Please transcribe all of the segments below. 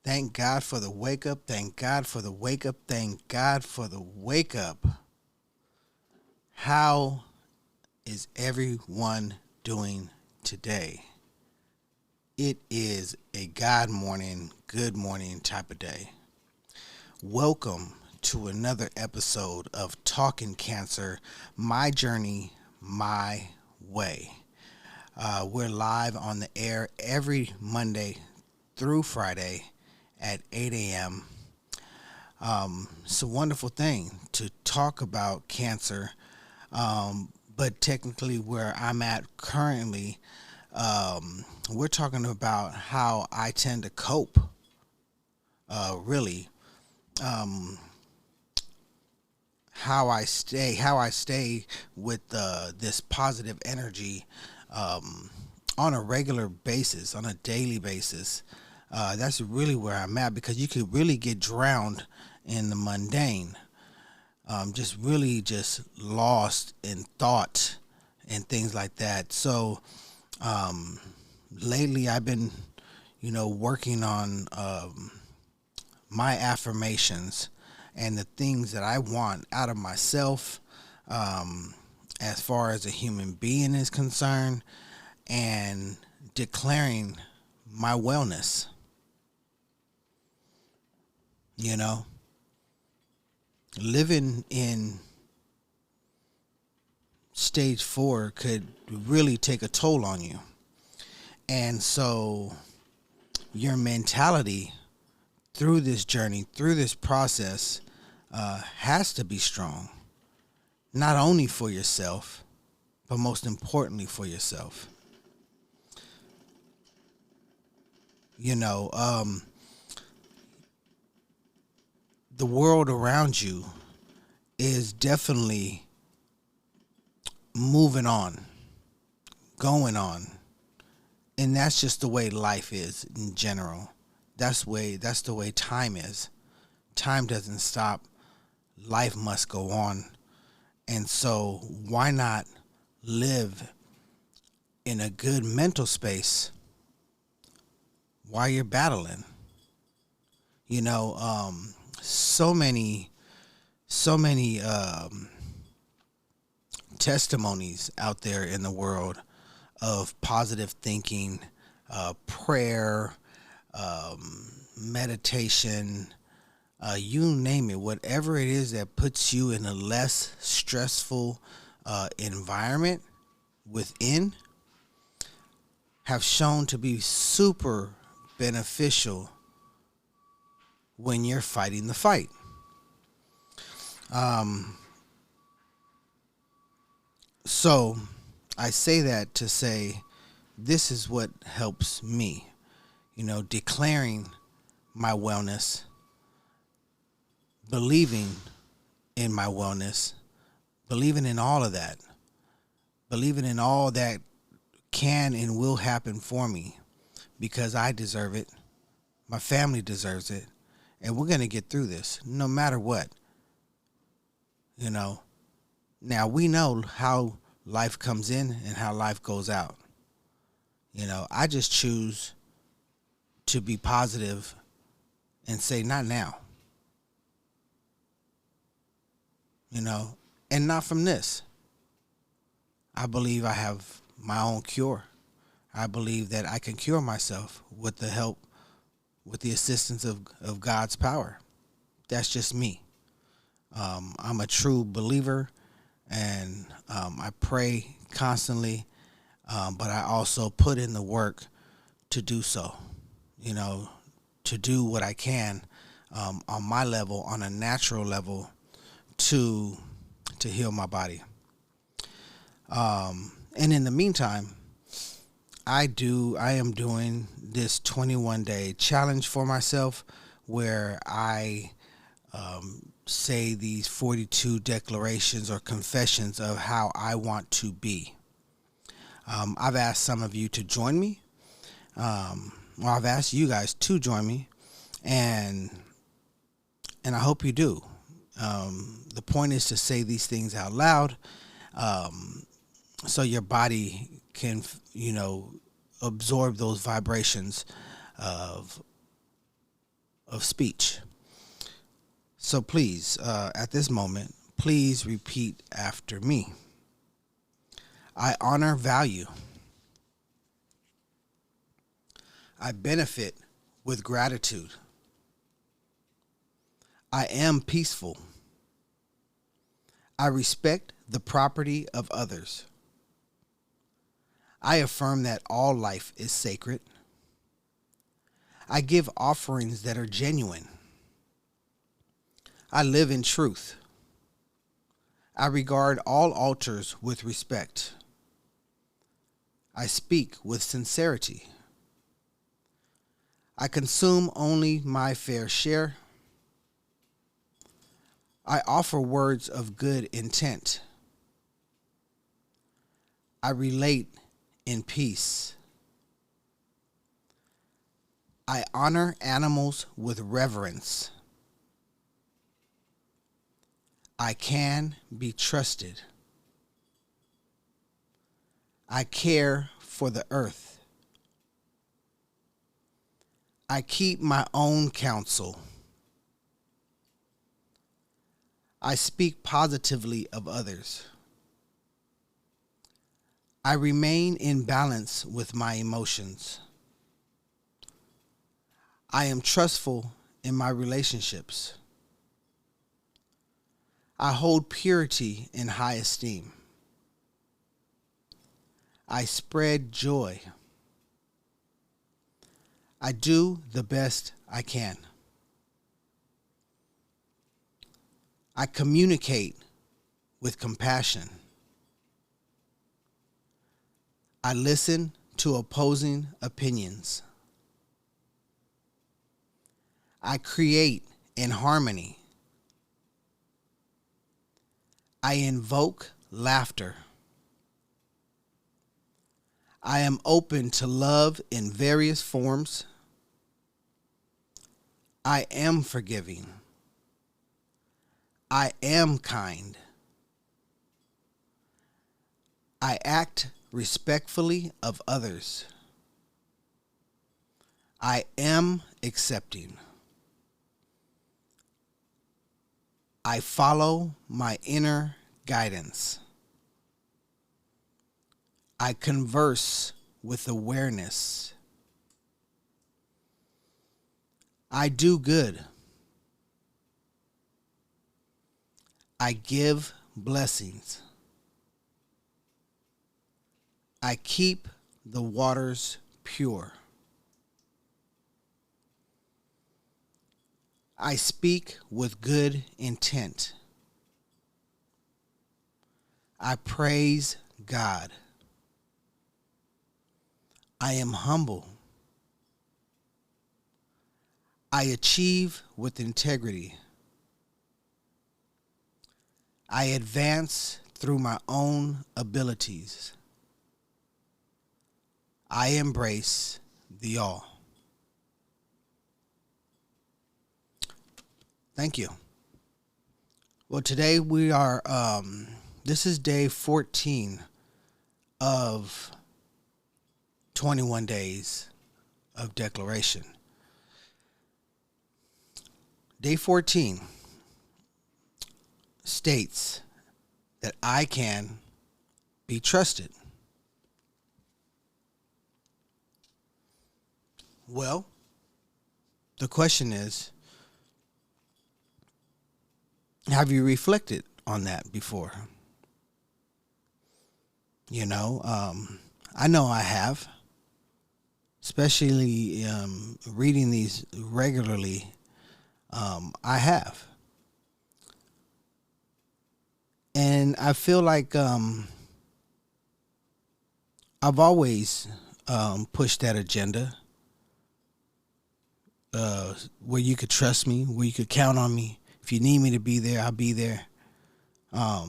Thank God for the wake up. Thank God for the wake up. Thank God for the wake up. How is everyone doing today? It is a God morning, good morning type of day. Welcome to another episode of Talking Cancer, My Journey, My Way. We're live on the air every Monday through Friday at 8 a.m. It's a wonderful thing to talk about cancer, but technically where I'm at currently, we're talking about how I tend to cope, really, how I stay with this positive energy on a regular basis, on a daily basis. That's really where I'm at, because you could really get drowned in the mundane, just lost in thought and things like that. So lately I've been, working on my affirmations and the things that I want out of myself, as far as a human being is concerned, and declaring my wellness. Living in stage 4 could really take a toll on you. And so your mentality through this journey, through this process, has to be strong, not only for yourself, but most importantly for yourself. The world around you is definitely moving on, going on. And that's just the way life is in general. That's the way time is. Time doesn't stop. Life must go on. And so why not live in a good mental space while you're battling? So many testimonies out there in the world of positive thinking, prayer, meditation, you name it, whatever it is that puts you in a less stressful environment within, have shown to be super beneficial when you're fighting the fight. So I say that to say this is what helps me, declaring my wellness, believing in my wellness, believing in all of that, believing in all that can and will happen for me, because I deserve it, my family deserves it, and we're going to get through this no matter what. Now we know how life comes in and how life goes out. I just choose to be positive and say, not now. And not from this. I believe I have my own cure. I believe that I can cure myself with the assistance of God's power. That's just me. I'm a true believer, and I pray constantly, but I also put in the work to do so, to do what I can on my level, on a natural level, to heal my body. And in the meantime, I am doing this 21-day challenge for myself, where I say these 42 declarations or confessions of how I want to be. I've asked some of you to join me. I've asked you guys to join me, and I hope you do. The point is to say these things out loud, so your body can, absorb those vibrations of of speech. So please, at this moment, please repeat after me. I honor value. I benefit with gratitude. I am peaceful. I respect the property of others. I affirm that all life is sacred. I give offerings that are genuine. I live in truth. I regard all altars with respect. I speak with sincerity. I consume only my fair share. I offer words of good intent. I relate in peace. I honor animals with reverence. I can be trusted. I care for the earth. I keep my own counsel. I speak positively of others. I remain in balance with my emotions. I am trustful in my relationships. I hold purity in high esteem. I spread joy. I do the best I can. I communicate with compassion. I listen to opposing opinions. I create in harmony. I invoke laughter. I am open to love in various forms. I am forgiving. I am kind. I act respectfully of others. I am accepting. I follow my inner guidance. I converse with awareness. I do good. I give blessings. I keep the waters pure. I speak with good intent. I praise God. I am humble. I achieve with integrity. I advance through my own abilities. I embrace the all. Thank you. Well, today we are, this is day 14 of 21 days of declaration. Day 14 states that I can be trusted. Well, the question is, have you reflected on that before? You know, I know I have, especially reading these regularly. I have. And I feel like I've always pushed that agenda where you could trust me, where you could count on me. If you need me to be there, I'll be there. If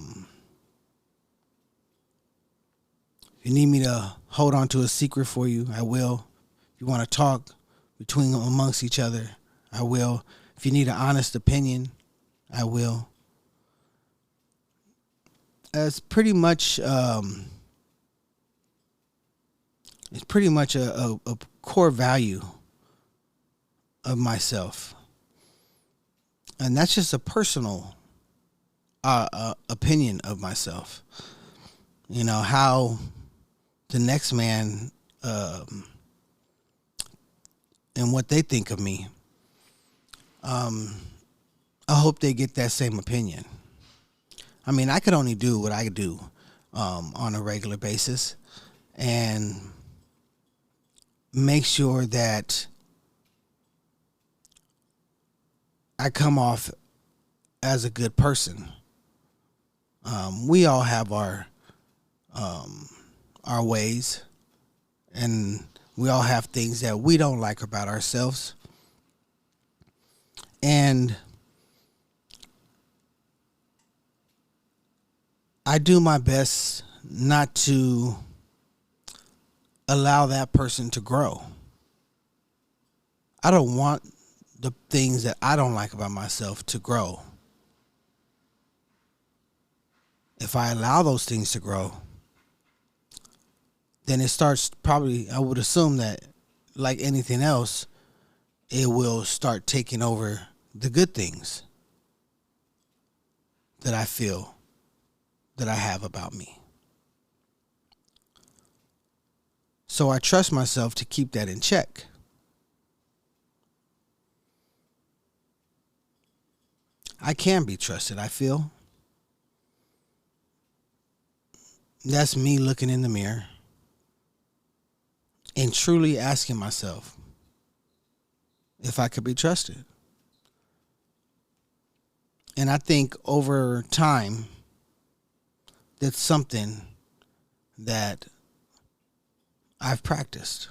you need me to hold on to a secret for you, I will. If you want to talk amongst each other, I will. If you need an honest opinion, I will. It's pretty much a core value of myself. And that's just a personal opinion of myself. You know, how the next man and what they think of me, I hope they get that same opinion. I mean, I could only do what I do on a regular basis and make sure that I come off as a good person. We all have our ways, and we all have things that we don't like about ourselves. And I do my best not to allow that person to grow. I don't want the things that I don't like about myself to grow. If I allow those things to grow, then it starts probably, I would assume that, like anything else, it will start taking over the good things that I feel that I have about me. So I trust myself to keep that in check. I can be trusted, I feel. That's me looking in the mirror and truly asking myself if I could be trusted. And I think over time, that's something that I've practiced.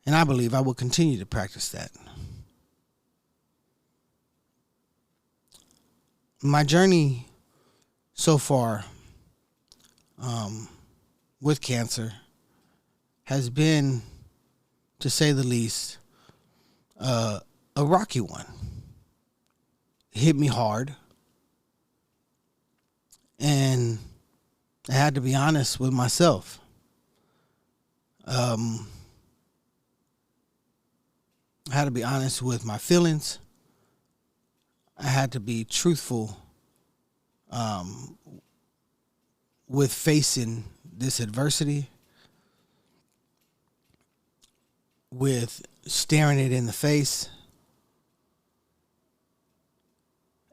And I believe I will continue to practice that. My journey so far with cancer has been, to say the least, a rocky one. It hit me hard. And I had to be honest with myself. I had to be honest with my feelings. I had to be truthful with facing this adversity, with staring it in the face,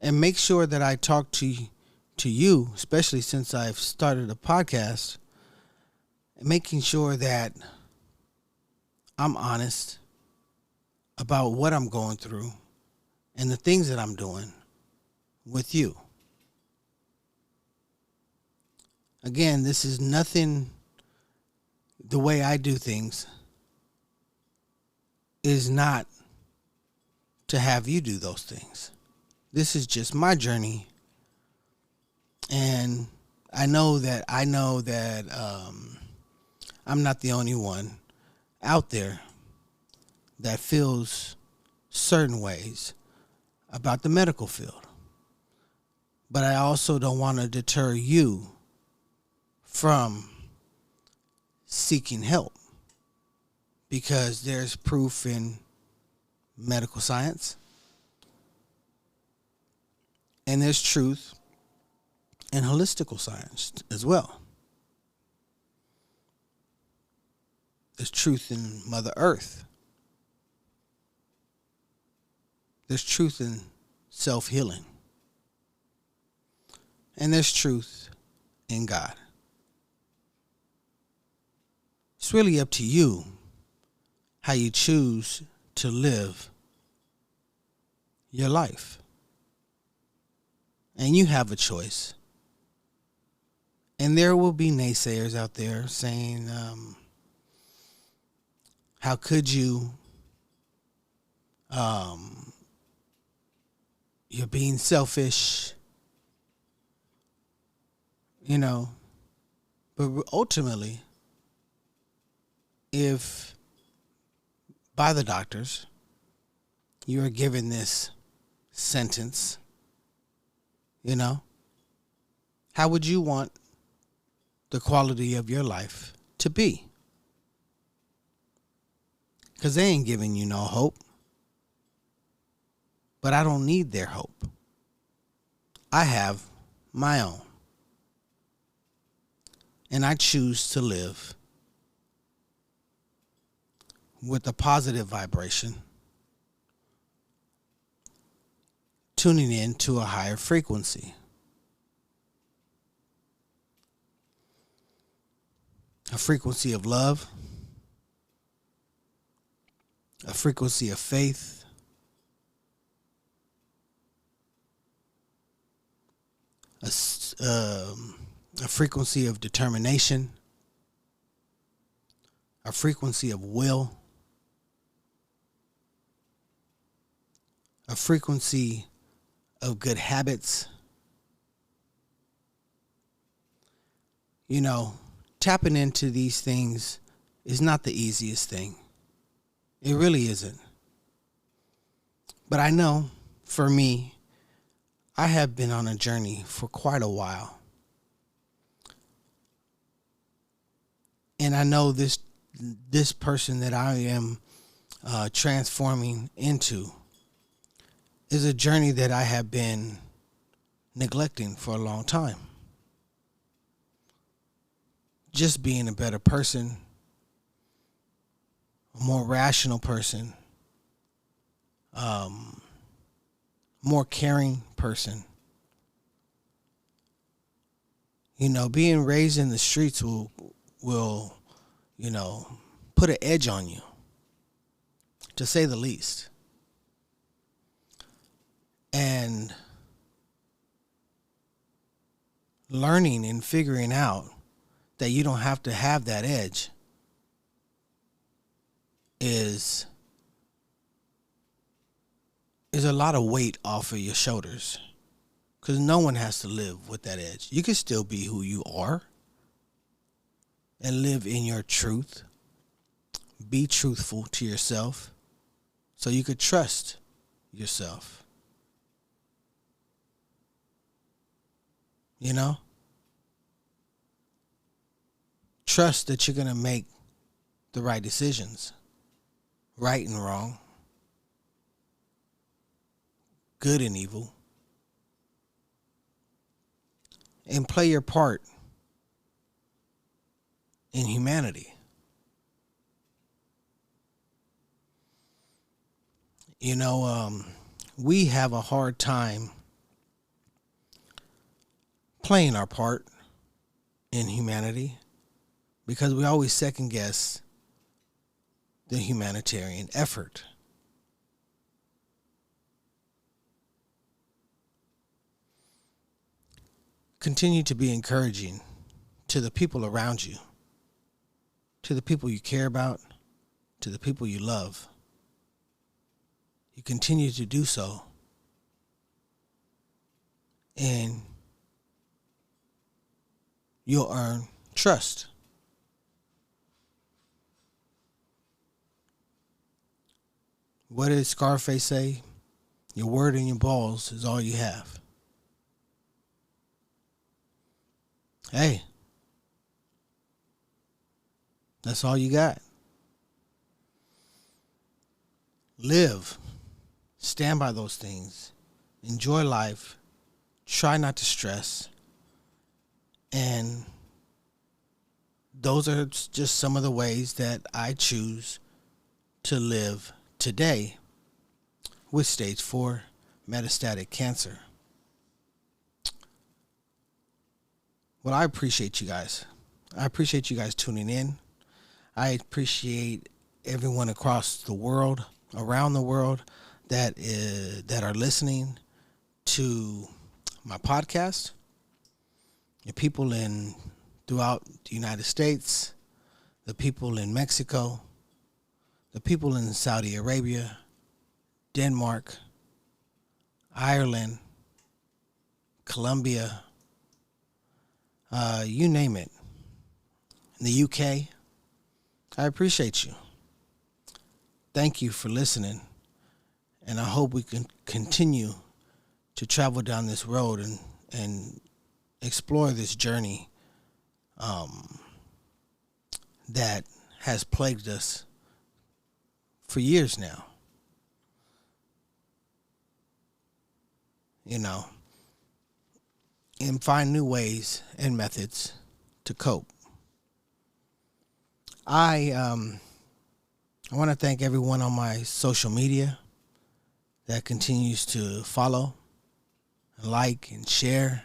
and make sure that I talk to you, especially since I've started a podcast, making sure that I'm honest about what I'm going through and the things that I'm doing with you. Again, this is nothing, the way I do things is not to have you do those things. This is just my journey. And I know that I'm not the only one out there that feels certain ways about the medical field. But I also don't want to deter you from seeking help, because there's proof in medical science and there's truth in holistical science as well. There's truth in Mother Earth. There's truth in self-healing. And there's truth in God. It's really up to you how you choose to live your life. And you have a choice. And there will be naysayers out there saying, how could you? You're being selfish. You know, but ultimately, if by the doctors you are given this sentence, you know, how would you want the quality of your life to be? Because they ain't giving you no hope. but I don't need their hope. I have my own. And I choose to live with a positive vibration, tuning in to a higher frequency. A frequency of love, a frequency of faith, a frequency of determination, a frequency of will, a frequency of good habits. You know, tapping into these things is not the easiest thing. It really isn't. But I know, for me, I have been on a journey for quite a while. And I know this person that I am transforming into is a journey that I have been neglecting for a long time. Just being a better person, a more rational person, more caring person. You know, being raised in the streets will, you know, put an edge on you, to say the least. And learning and figuring out that you don't have to have that edge is a lot of weight off of your shoulders, because no one has to live with that edge. You can still be who you are and live in your truth. Be truthful to yourself so you could trust yourself. You know? Trust that you're going to make the right decisions, right and wrong, good and evil, and play your part in humanity. You know, we have a hard time playing our part in humanity because we always second guess the humanitarian effort. Continue to be encouraging to the people around you, to the people you care about, to the people you love. You continue to do so, and you'll earn trust. What did Scarface say? Your word and your balls is all you have. Hey, that's all you got. Live. Stand by those things. Enjoy life. Try not to stress. And those are just some of the ways that I choose to live today with stage 4 metastatic cancer. Well, I appreciate you guys. I appreciate you guys tuning in. I appreciate everyone across the world, around the world, that are listening to my podcast. The people throughout the United States, the people in Mexico, the people in Saudi Arabia, Denmark, Ireland, Colombia, you name it. In the UK, I appreciate you. Thank you for listening, and I hope we can continue to travel down this road and explore this journey that has plagued us for years now. you know, and find new ways and methods to cope. I want to thank everyone on my social media that continues to follow, like, and share.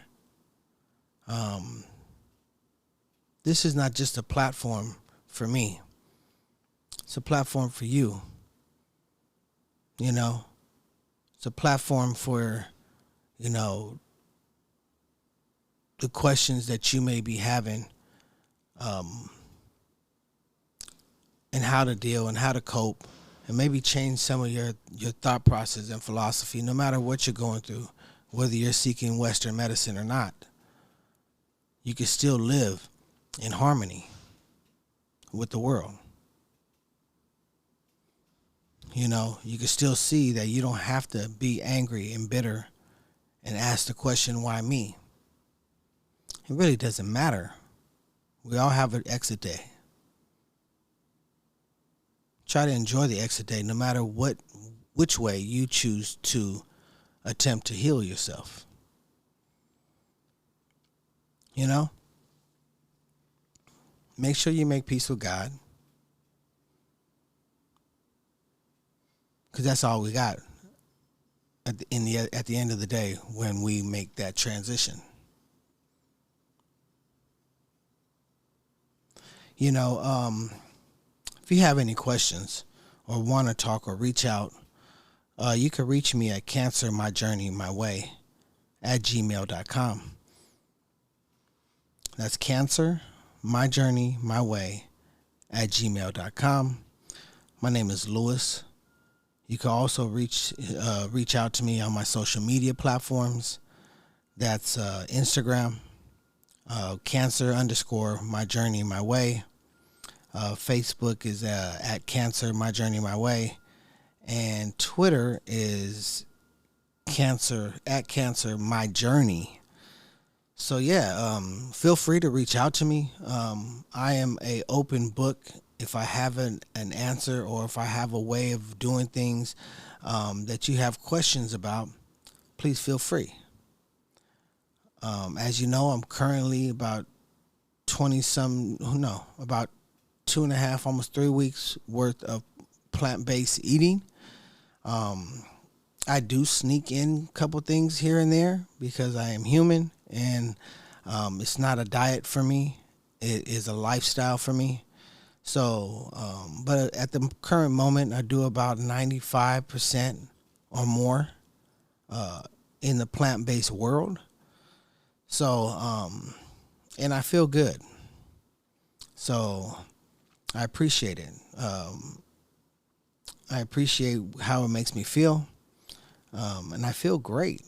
This is not just a platform for me. It's a platform for you. You know, it's a platform for, you know, the questions that you may be having, and how to deal and how to cope, and maybe change some of your thought process and philosophy, no matter what you're going through, whether you're seeking Western medicine or not. You can still live in harmony with the world. You know, you can still see that you don't have to be angry and bitter and ask the question, why me? It really doesn't matter. We all have an exit day. Try to enjoy the exit day no matter which way you choose to attempt to heal yourself. You know? Make sure you make peace with God. Because that's all we got at the end of the day when we make that transition. You know, if you have any questions or want to talk or reach out, you can reach me at cancermyjourneymyway@gmail.com. That's cancermyjourneymyway@gmail.com. My name is Lewis. You can also reach out to me on my social media platforms. That's Instagram, cancer_my journey my way. Facebook is at Cancer My Journey My Way, and Twitter is Cancer My Journey. So yeah, feel free to reach out to me. I am a open book. If I have an answer, or if I have a way of doing things that you have questions about, please feel free. As you know, I'm currently about 2.5, almost 3 weeks worth of plant-based eating. I do sneak in a couple things here and there because I am human, and it's not a diet for me. It is a lifestyle for me. So, but at the current moment, I do about 95% or more in the plant-based world. So, and I feel good. So I appreciate it. I appreciate how it makes me feel. And I feel great.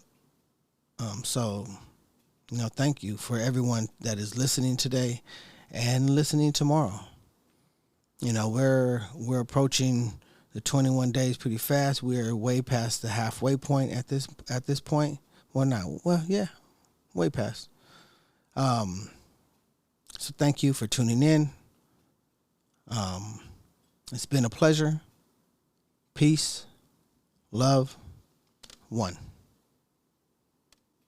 So, you know, thank you for everyone that is listening today and listening tomorrow. You know, we're approaching the 21 days pretty fast. We're way past the halfway point at this point. Way past. So thank you for tuning in. It's been a pleasure. Peace, love, one.